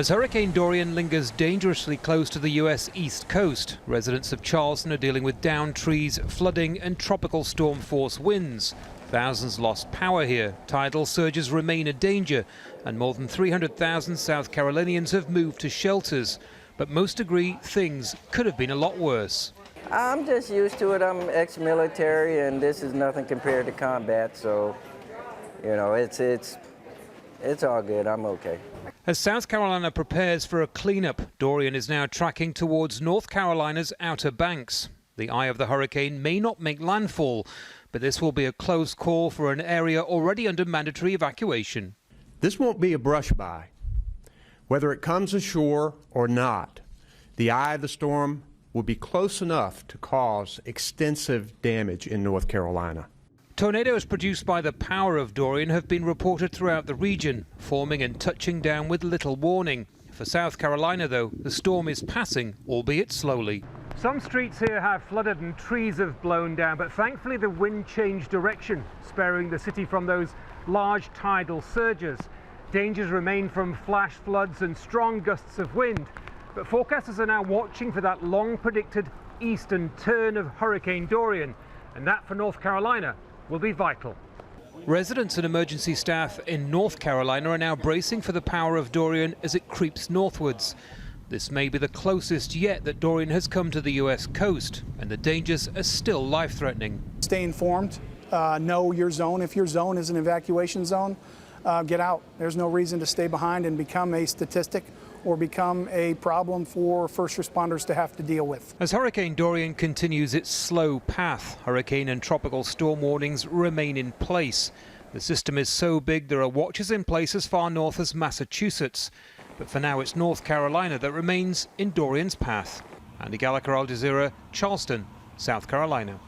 As Hurricane Dorian lingers dangerously close to the U.S. East Coast, residents of Charleston are dealing with downed trees, flooding and tropical storm force winds. Thousands lost power here, tidal surges remain a danger, and more than 300,000 South Carolinians have moved to shelters. But most agree things could have been a lot worse. I'm just used to it. I'm ex-military, and this is nothing compared to combat, so, you know, it's all good. I'm okay. As South Carolina prepares for a cleanup, Dorian is now tracking towards North Carolina's Outer Banks. The eye of the hurricane may not make landfall, but this will be a close call for an area already under mandatory evacuation. This won't be a brush by. Whether it comes ashore or not, the eye of the storm will be close enough to cause extensive damage in North Carolina. Tornadoes produced by the power of Dorian have been reported throughout the region, forming and touching down with little warning. For South Carolina, though, the storm is passing, albeit slowly. Some streets here have flooded and trees have blown down, but thankfully the wind changed direction, sparing the city from those large tidal surges. Dangers remain from flash floods and strong gusts of wind, but forecasters are now watching for that long-predicted eastern turn of Hurricane Dorian, and that for North Carolina will be vital. Residents and emergency staff in North Carolina are now bracing for the power of Dorian as it creeps northwards. This may be the closest yet that Dorian has come to the U.S. coast, and the dangers are still life-threatening. Stay informed, know your zone. If your zone is an evacuation zone, get out. There's no reason to stay behind and become a statistic or become a problem for first responders to have to deal with. As Hurricane Dorian continues its slow path, hurricane and tropical storm warnings remain in place. The system is so big there are watches in place as far north as Massachusetts. But for now it's North Carolina that remains in Dorian's path. Andy Gallacher, Jazeera, Charleston, South Carolina.